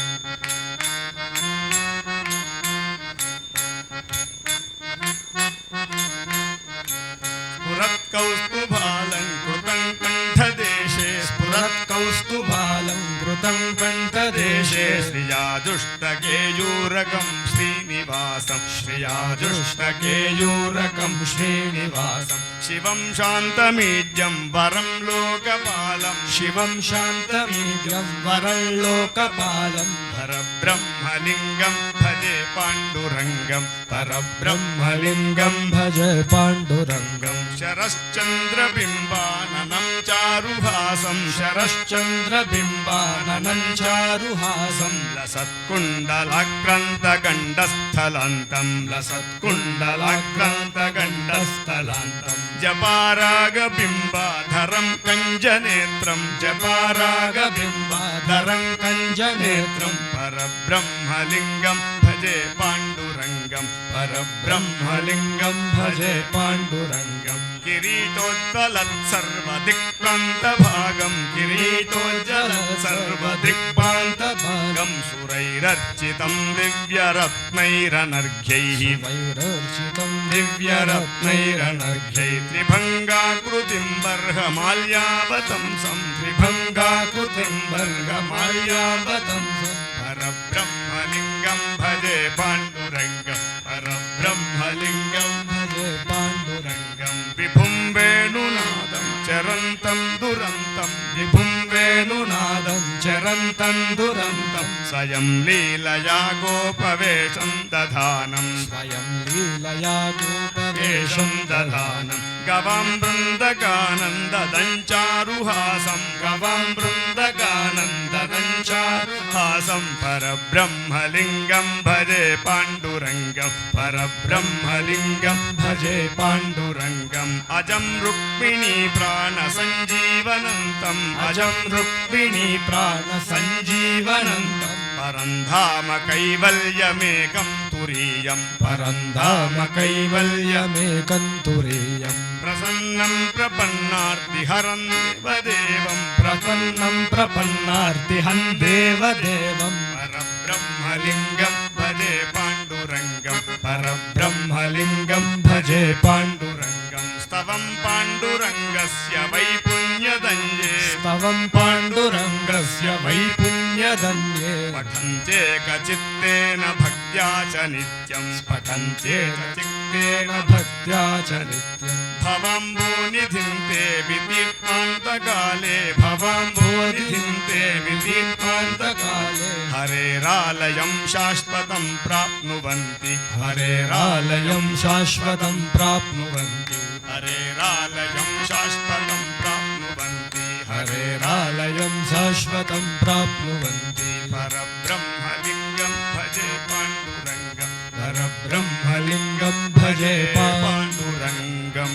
A: स्फुरत्कौस्तुभालङ्कृतं कण्ठदेशे स्फुरत्कौस्तुभालङ्कृतं कण्ठदेशे श्रियाजुष्टकेयूरकं श्रीनिवासं श्रियाजुष्टकेयूरकं श्रीनिवासं शिवं शान्तमीड्यं वरं लोकपालं शिवं शान्तमीड्यं वरं लोकपालं परब्रह्मलिङ्गं भजे पाण्डुरङ्गं परब्रह्मलिङ्गं भजे पाण्डुरङ्गं शरश्चन्द्रबिम्बाननं चारुहासं शरश्चन्द्रबिम्बाननं चारुहासं लसत्कुण्डलाक्रान्तगण्डस्थलान्तं लसत्कुण्डलाक्रान्तगण्डस्थलान्तं जपारागबिम्बाधरं कञ्जनेत्रं जपारागबिम्बाधरं कञ्जनेत्रं परब्रह्मलिङ्गं भजे पाण्डुरङ्गं परब्रह्मलिङ्गं भजे पाण्डुरङ्गं किरीटोज्ज्वलत्सर्वदिक्प्रान्तभागं किरीटोज्ज्वलत्सर्वदिक्प्रान्तभागं सुरैरर्चितं दिव्यरत्नैरनर्घ्यैः वैरर्चितं दिव्यरत्नैरनर्घ्यैः त्रिभङ्गाकृतिं बर्हमाल्यावतंसं त्रिभङ्गाकृतिं बर्हमाल्यावतंसं परब्रह्मलिङ्गं भजे पाण्डुरङ्गं परब्रह्मलिङ्गं भजे पाण्डुरङ्गं विभुं वेणुनादं चरन्तं दुरन्तं विभुं वेणुनादं चरन्तं दुरन्तं स्वयं लीलया गोपवेशं दधानं स्वयं लीलया गोपवेशं दधानं गवां बृन्दकानन्ददञ्चारुहासं गवां बृन्दकानन्ददञ्चारुहासं परब्रह्मलिङ्गं भजे पाण्डुरङ्गं परब्रह्मलिङ्गं भजे पाण्डुरङ्गम् अजं रुक्मिणी प्राणसञ्जीवनन्तम् अजं रुक्मिणी प्राणसञ्जीवनन्तं परन्धाम कैवल्यमेकं तुरीयं परन्धाम कैवल्यमेकं तुरीयं प्रसन्नं प्रपन्नार्तिहरं देवदेवं प्रसन्नं प्रपन्नार्तिहं देवदेवं परब्रह्मलिङ्गं भजे पाण्डुरङ्गं परब्रह्मलिङ्गं भजे पाण्डुरङ्गं स्तवं पाण्डुरङ्गस्य वैपुण्यदन्ये स्तवं पाण्डुरङ्गस्य वैपुण्यदन्ये पठन्त्येकचित्तेन भक्त्या च नित्यं पठन्त्येकचित्तेन भक्त्या च नित्यं भवाम्भोनिधिं ते विदीप्तान्तकाले भवाम्भोनिधिं ते विदीप्तान्तकाले हरेरालयं शाश्वतं प्राप्नुवन्ति हरेरालयं शाश्वतं प्राप्नुवन्ति हरेरालयं शाश्वतं प्राप्नुवन्ति हरेरालयं शाश्वतं प्राप्नुवन्ति परब्रह्मलिङ्गं भजे पाण्डुरङ्गं परब्रह्मलिङ्गं भजे पाण्डुरङ्गं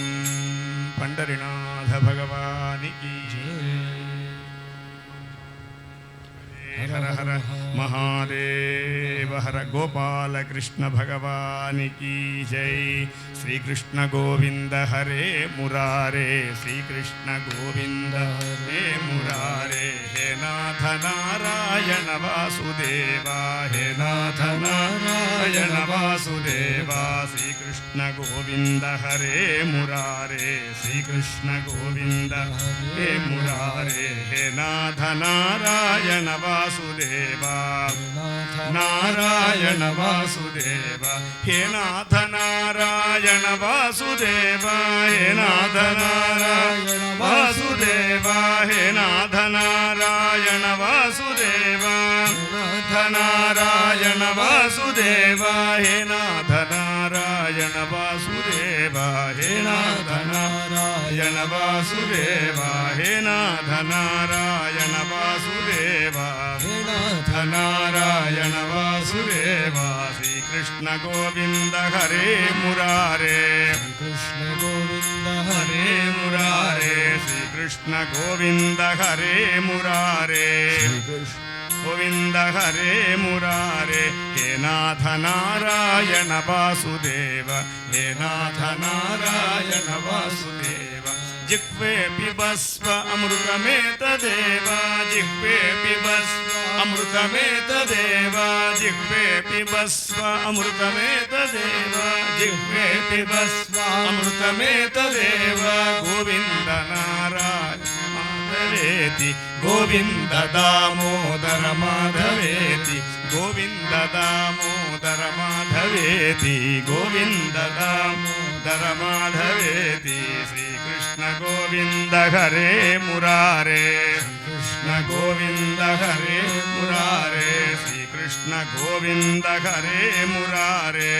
A: पंडरीनाथ भगवान की जय। हर हर హర మహాదేవ హర. గోపాలకృష్ణ భగవానికి జై. శ్రీకృష్ణ గోవింద హరే మురారే, శ్రీకృష్ణ గోవింద హరే మురారే. హే నాథ నారాయణ వాసుదేవ, హే నాథ నారాయణ వాసుదేవ. శ్రీకృష్ణ గోవింద హరే మురారే, శ్రీకృష్ణ గోవింద హరే మురారే. హే నాథ నారాయణ వాసుదేవ, నారాయణ వాసుదేవ. హే నాథ నారాయణ వాసుదేవ, హే నాథ నారాయణ వాసుదేవ. హే నాథ నారాయణ వాసుదేవ, నాథ నారాయణ వాసుదేవ. హే నాథ నారాయణ వాసుదేవ, హే నాథ నారాయణ వాసుదేవ. హే నాథ నారాయణ వాసుదేవ, హే నాథ నారాయణ వాసుదేవ. శ్రీకృష్ణ గోవింద హరే మురారే,
C: కృష్ణ గోవింద
A: హరే మురారే. శ్రీకృష్ణ గోవింద హరే మురారే, గోవింద హరే మురారే. హే నాథ నారాయణ వాసుదేవ, హే నాథ నారాయణ వాసుదేవ. జిహ్వే పిబస్వ అమృతమేతదేవ, జిహ్వే పిబస్వ అమృతమేతదేవ. జిహ్వే పిబస్వ అమృతమేతదేవ, జిహ్వే పిబస్వ అమృతమేతదేవ. గోవింద నారాయణ మాధవేతి, గోవింద దామోదర మాధవేతి, గోవింద దామోదర మాధవేతి, గోవింద దామోదర మాధవేతి. శ్రీకృష్ణ గోవింద హరే మురారే, కృష్ణ గోవింద హరే మురారే. శ్రీకృష్ణ గోవింద హరే మురారే,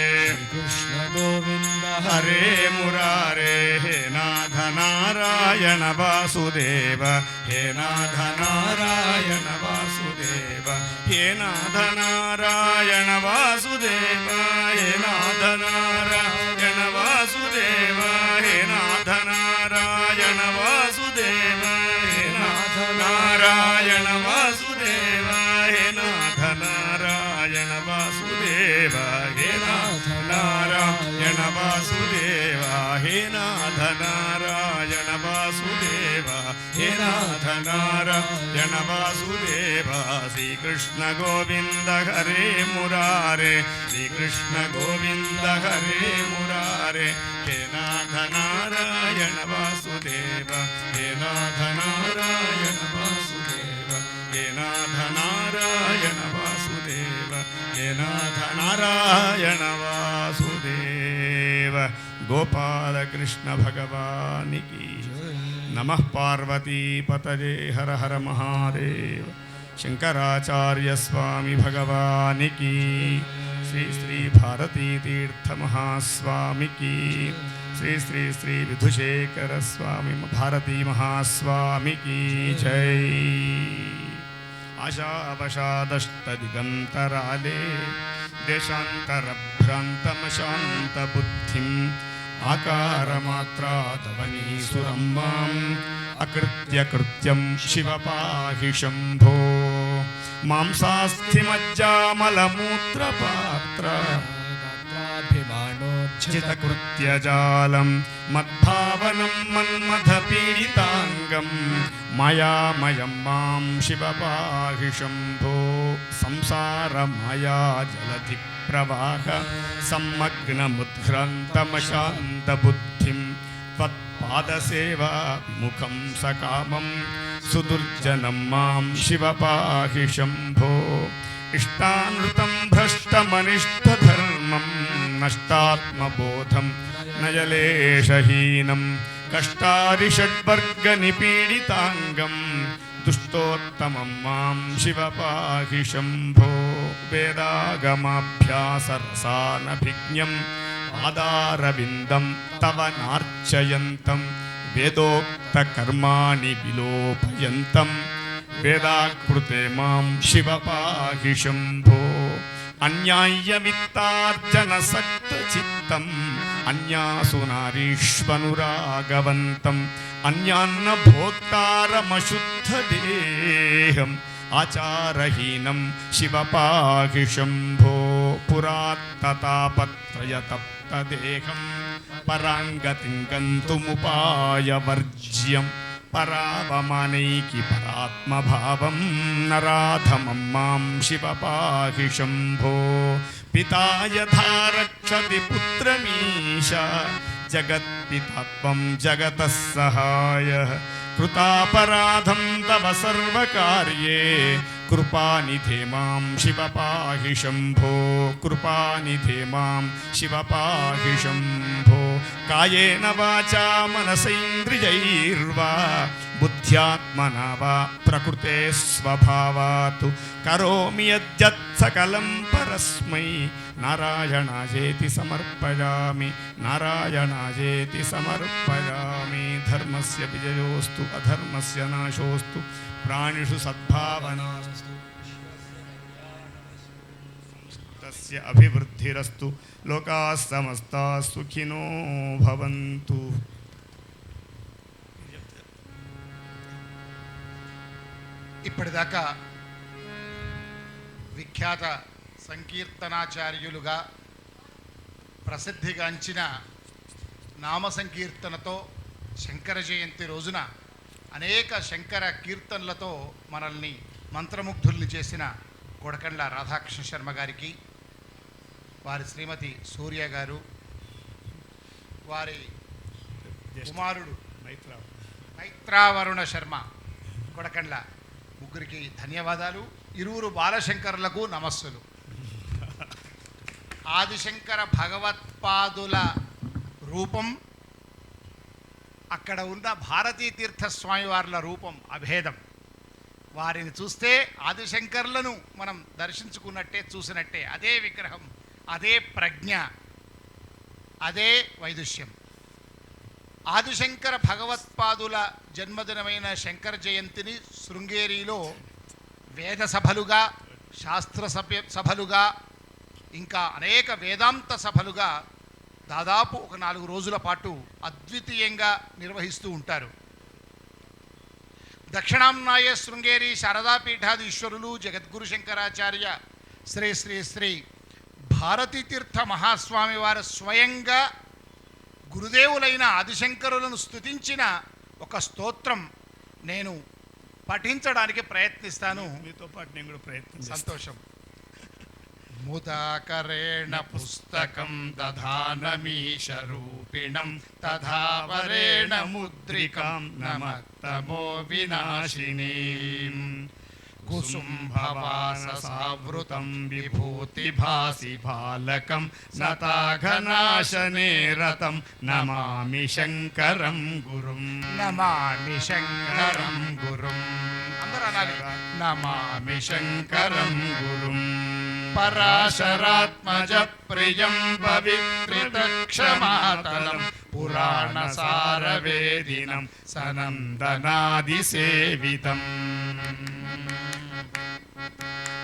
C: కృష్ణ గోవింద
A: హరే మురారే. హే నాథ నారాయణ వాసుదేవ, హే నాథ నారాయణ వాసుదేవ. హే నాథ నారాయణ వాసుదేవ, హే నాథ నారాయణ వాసుదేవ. హే నాథ నారాయణ వాసుదేవ, హే నాథ నారాయణ వాసుదేవ. హే నాథ నారాయణ వాసుదేవ, హే నాథ నారాయణ వాసుదేవ. హే నాథ నారాయణ వాసుదేవ, హే నాథ నారాయణ వాసుదేవ. శ్రీకృష్ణ గోవింద హరే మురారే, శ్రీకృష్ణ గోవింద హరే మురారే. హే నాథ నారాయణ వాసుదేవ, హే నాథ నారాయణ వాసుదేవ. హే నాథ నారాయణ వాసుదేవ, హే నాథ నారాయణ వాసుదేవ. గోపాలకృష్ణ భగవానికి నమః. పార్వతీపతయే హర హర మహాదేవ. శంకరాచార్య స్వామి భగవానికి, శ్రీ శ్రీ భారతీ తీర్థ మహాస్వామికి, శ్రీ శ్రీ శ్రీ విధుశేఖర స్వామి భారతీ మహాస్వామికి జై. ఆశావశాదష్టదిగంతరాలే దేశాంతరభ్రాంతమశాంతబుద్ధిం ఆకారమాత్రాదవనీసురం మాం అకృత్య కృత్యం శివ పాహి శంభో. మాంసాస్థిమజ్జామలమూత్రపాత్ర చితకృత్యజాలం మద్భావనం మన్మథపీడితాంగం మాయామయం మాం శివ పాహి శంభో. సంసారమాయా జలధి ప్రవాహ సమ్మగ్నముద్ఘ్రాంతమశాంతబుద్ధిం త్వత్పాదసేవా విముఖం సకామం సుదుర్జనం మాం శివ పాహి శంభో. ఇష్టానృతం భ్రష్టమనిష్టధర్మం నష్టాత్మబోధం నయలేశహీనం కష్టారిషడ్వర్గనిపీడితాంగం దుష్టోత్తమం మాం శివ పాహి శంభో. వేదాగమాభ్యాసరసానభిజ్ఞం పాదారవిందం తవ నార్చయంతం వేదోక్తకర్మాణి విలోపయంతం వేదాకృతే మాం శివ పాహి శంభో. అన్యాయ్యవిత్తార్జనసక్తచిత్తం అన్యాసు నారీష్వనురాగవంతం అన్యాన్నభోక్తారమశుద్ధదేహం ఆచారహీనం శివ పాహి శంభో పురాత్తతాపత్రయతప్తదేహం పరాంగతిం గంతుముపాయవర్జ్యం పరావమానైకి పరాత్మభావం నరాధమం మాం శివ పాహి శంభో పితా యథా రక్షతి పుత్రమీశ జగత్పితత్వం జగతః సహాయః కృతాపరాధం తవ సర్వకార్యే కృపానిధే మాం శివ పాహి శంభో కృపానిధే మాం శివ పాహి శంభో కాయేన వాచా మనసైంద్రియైర్వా బుద్ధ్యాత్మనా వా ప్రకృతే స్వభావాత్ కరోమి యద్యత్ సకలం పరస్మై నారాయణాయేతి సమర్పయామి నారాయణాయేతి సమర్పయామి ధర్మస్య విజయోస్తు అధర్మస్య నాశోస్తు ప్రాణిషు సద్భావనాస్తు తస్య అభివృద్ధిరస్తు లోకాః సమస్తాః సుఖినో భవంతు.
D: ఇప్పటిదాకా విఖ్యాత సంకీర్తనాచార్యులుగా ప్రసిద్ధిగాంచిన నామ సంకీర్తనతో శంకర జయంతి రోజున అనేక శంకర కీర్తనలతో మనల్ని మంత్రముగ్ధుల్ని చేసిన కొడకండ్ల రాధాకృష్ణ శర్మ గారికి, వారి శ్రీమతి సూర్య గారు, వారి కుమారుడు మైత్రావరుణ శర్మ కొడకండ్ల ముగ్గురికి ధన్యవాదాలు. ఇరువురు బాలశంకరులకు నమస్సులు. ఆదిశంకర భగవత్పాదుల రూపం, అక్కడ ఉన్న భారతీ తీర్థస్వామి వార్ల రూపం అభేదం. వారిని చూస్తే ఆదిశంకర్లను మనం దర్శించుకున్నట్టే, చూసినట్టే. అదే విగ్రహం, అదే ప్రజ్ఞ, అదే వైదుష్యం. ఆదిశంకర భగవత్పాదుల జన్మదినమైన శంకర జయంతిని శృంగేరిలో వేద సభలుగా, శాస్త్ర సభలుగా, ఇంకా అనేక వేదాంత సభలుగా దాదాపు ఒక 4 రోజుల పాటు అద్వితీయంగా నిర్వహిస్తూ ఉంటారు. దక్షిణాంనాయ శృంగేరి శారదాపీఠాధీశ్వరులు జగద్గురు శంకరాచార్య శ్రీ శ్రీ శ్రీ భారతీతీర్థ మహాస్వామి వారు స్వయంగా గురుదేవులైన ఆదిశంకరులను స్తుతించిన ఒక స్తోత్రం నేను పఠించడానికి ప్రయత్నిస్తాను.
A: మీతో పాటు నేను కూడా ప్రయత్నం
D: సంతోషం. ముదాకరేణ పుస్తకం దధానమీశ రూపిణం తథావరేణ ముద్రికాం నమత్తమో వినాశినీం కుసుంభవాససావృతం విభూతిభాసి బాలకం నతాఘనాశనే రతం నమామి శంకరం గురుం నమామి శంకరం గురుం. అందరూ అనాలి, నమామి శంకరం గురుం. పరాశరాత్మజ ప్రియం పవిత్రిత క్షమాతలం పురాణ సారవేదినం సనందనాదిసేవితం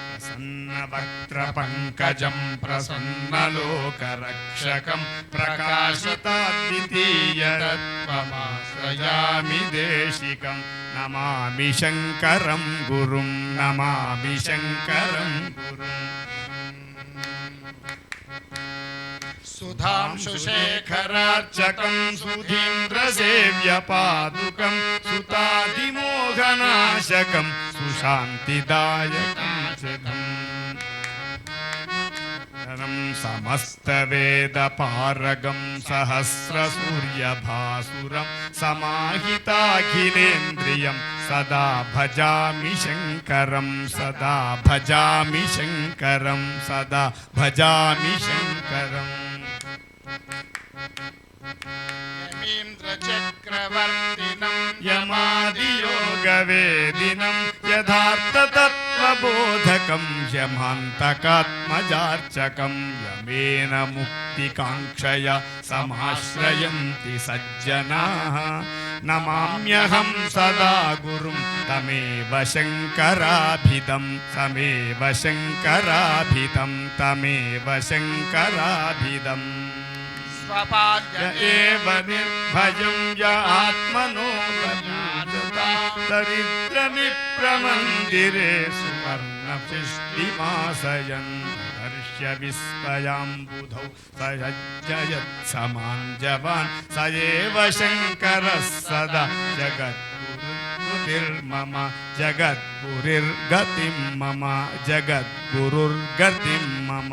D: ప్రసన్నవక్త్ర పంకజం ప్రసన్నలోకరక్షకం ప్రకాశతాద్వితీయతత్వమాశ్రయామి దేశికం నమామి శంకరం గురుం నమామి శంకరం గురుం. సుధాంశుశేఖరార్చకం సుధీంద్రసేవ్యపాదుకం సుతాదిమోహనాశకం సుశాంతిదాయకం సమస్తవేదపారగం సహస్రసూర్యభాసురం సమాహితాఖిలేంద్రియం సదా భజామి శంకరం సదా భజామి శంకరం సదా భజామి శంకరం. యమీంద్రచక్రవర్తినం యమాదియోగవేదినం యథార్థతత్వబోధకం యమాంతకాత్మజార్చకం యమేన ముక్తికాంక్షయ సమాశ్రయంతి సజ్జనాః నమామ్యహం సదా గురుం తమేవ శంకరాభితం తమేవ శంకరాభితం తమేవ శంకరాభిదం. స్వపాద్య ఏవ నిర్భయం య ఆత్మనో భజాత దరిద్ర విప్రమందిరే సువర్ణపుష్టిమాసయన్ హర్ష్య విస్మయాంబుధౌ సయజ్జయత్సమాంజవాన్ స ఏవ శంకరः సదా జగద్గురుర్మమ జగద్గురుర్గతిం మమ జగద్గురుర్గతిం మమ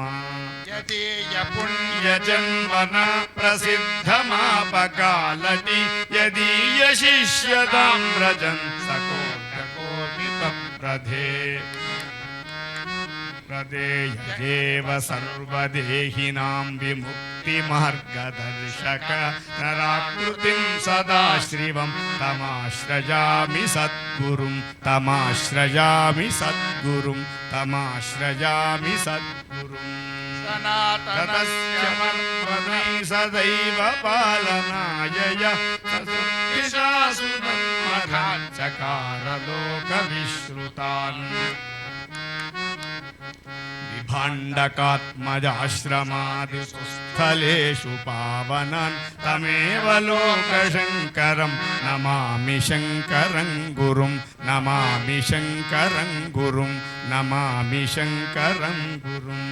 E: యదీయ పుణ్య
D: యజన్మన ప్రసిద్ధమాపకాలటి యదీయ శిష్యతాం వ్రజన్ సకోటకోటితప్రధే ప్రదేయేవ సర్వదేహినాం విముక్తిమార్గదర్శక నరాకృతిం సదాశ్రివం తమాశ్రయామి సద్గురుం తమాశ్రయామి సద్గురుం తమాశ్రయామి సద్గురుం
E: సనాతనస్య
D: తతస్య సదైవ పాలనాయ చకార లోక విశ్రుతాన్ విభాండకాత్మజాశ్రమాదిషు స్థలేషు పావనాన్ తమేవ లోకశంకరం నమామి శంకరం గురుం నమామి శంకరం గురుం నమామి శంకరం గురుం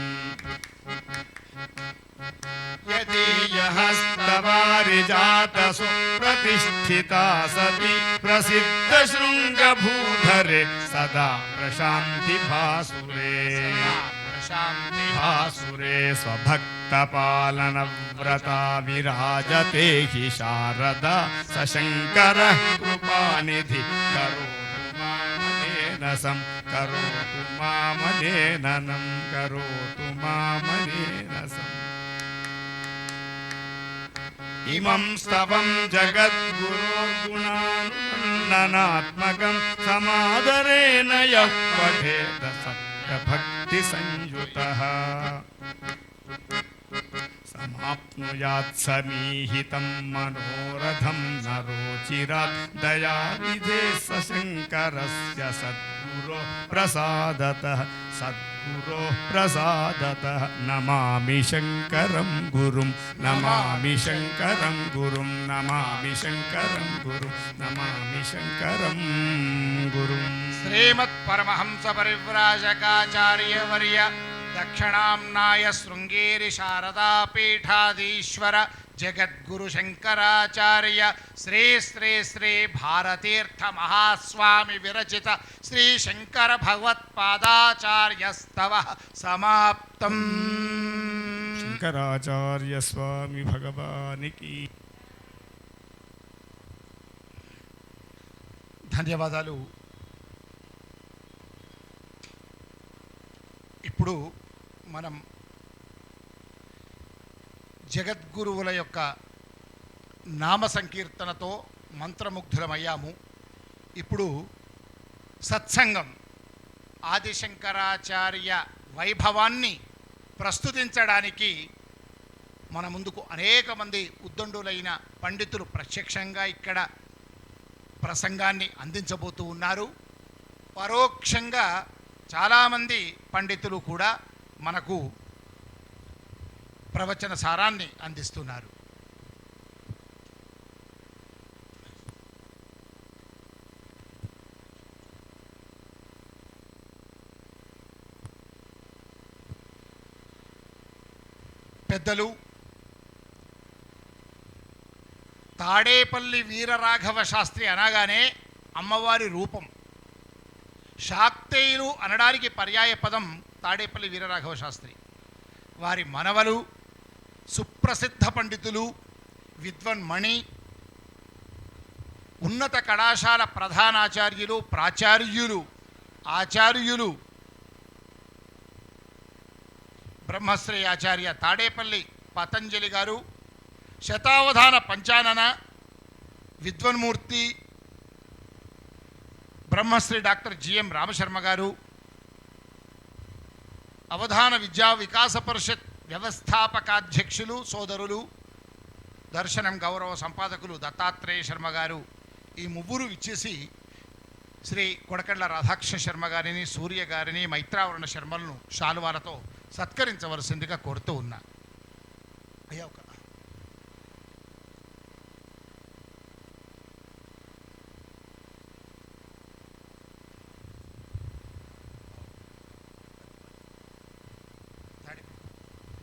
D: యదీయహస్తవారిజాత సుప్రతిష్ఠితా సతి ప్రసిద్ధ శృంగభూధరే సదా ప్రశాంతి భాసురే భాసురే స్వభక్తపాలన వ్రతా విరాజతే హి శారదా సశంకర కృపానిధి కరోతు మామనేనసం కరోతు మామనేననం కరోతు మామనేనసం ఇమం స్తవం జగద్గురోర్గుణానునందనాత్మకం సమాదరేణ యః పఠేత సత్యభక్తి సంయుతః సమాప్నుయాత్ సమీహితం మనోరథం నరోచిరాత్ దయావిధే సశంకరస్య సద్గురో ప్రసాదతః సద్గురో ప్రసాదతః నమామి శంకరం గురుం నమామి శంకరం గురుం నమామి శంకరం గురుం నమామి శంకరం గురుం
E: శ్రీమత్ పరమహంస పరివ్రాజకాచార్య వర్య దక్షిణాంనాయ శృంగేరి శారదా పీఠాధీశ్వర జగద్గురు శంకరాచార్య శ్రీ శ్రీ శ్రీ భారతీర్థ మహాస్వామి విరచిత శ్రీ శంకర భగవత్పాదాచార్యస్తవ సమాప్తం.
D: శంకరాచార్య స్వామి భగవానికి
E: ధన్యవాదాలు. ఇప్పుడు మనం జగద్గురువుల యొక్క నామ సంకీర్తనతో మంత్రముగ్ధులమయ్యాము. ఇప్పుడు సత్సంగం ఆదిశంకరాచార్య వైభవాన్ని ప్రస్తుతించడానికి మన ముందుకు అనేక మంది ఉద్దండులైన పండితులు ప్రత్యక్షంగా ఇక్కడ ప్రసంగాన్ని అందించబోతూ ఉన్నారు. పరోక్షంగా చాలామంది పండితులు కూడా మనకు ప్రవచన సారాన్ని అందిస్తున్నారు. పెద్దలు తాడేపల్లి వీరరాఘవ శాస్త్రి అనగానే అమ్మవారి రూపం. శాక్తేయులు అనడానికి పర్యాయ పదం తాడేపల్లి వీరరాఘవ శాస్త్రి. వారి మనవలు సుప్రసిద్ధ పండితులు, విద్వన్మణి, ఉన్నత కళాశాల ప్రధానాచార్యులు, ప్రాచార్యులు, ఆచార్యులు, బ్రహ్మశ్రీ ఆచార్య తాడేపల్లి పతంజలి గారు, శతావధాన పంచానన విద్వన్మూర్తి బ్రహ్మశ్రీ డాక్టర్ జిఎం రామశర్మ గారు, అవధాన విద్యా వికాస పరిషత్ వ్యవస్థాపకాధ్యక్షులు సోదరులు, దర్శనం గౌరవ సంపాదకులు దత్తాత్రేయ శర్మ గారు, ఈ ముగ్గురు ఇచ్చేసి శ్రీ కొడకండ్ల రాధాకృష్ణ శర్మ గారిని, సూర్య గారిని, మైత్రావరణ శర్మలను శాలువాలతో సత్కరించవలసిందిగా కోరుతూ ఉన్నా. అయ్యా ఒక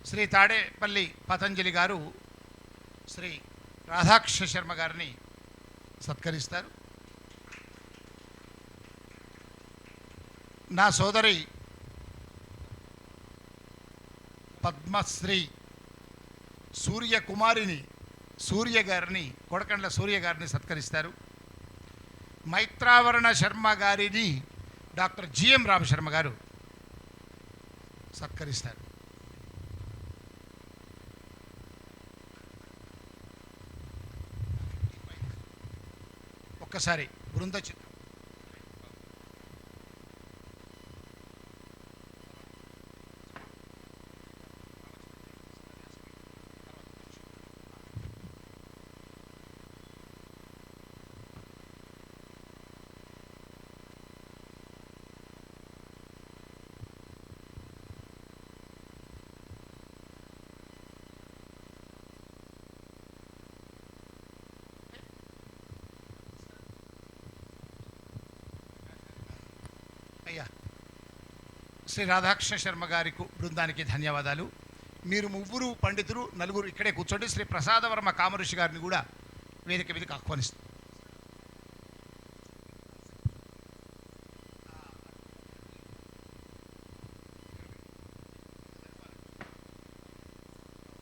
E: శ్రీ తాడేపల్లి పతంజలి గారు శ్రీ రాధాకృష్ణ శర్మ గారిని సత్కరిస్తారు. నా సోదరి పద్మశ్రీ సూర్య గారిని కొడకండ్ల సూర్య గారిని సత్కరిస్తారు. మైత్రావరణ శర్మ గారిని డాక్టర్ జిఎం రామశర్మ గారు సత్కరిస్తారు. ఒక్కసారి బృంద చిత్రం. అయ్యా, శ్రీ రాధాకృష్ణ శర్మ గారికి బృందానికి ధన్యవాదాలు. మీరు ముగ్గురు పండితులు, నలుగురు ఇక్కడే కూర్చోండి. శ్రీ ప్రసాదవర్మ కామఋషి గారిని కూడా వేదిక మీదకి ఆహ్వానిస్తారు.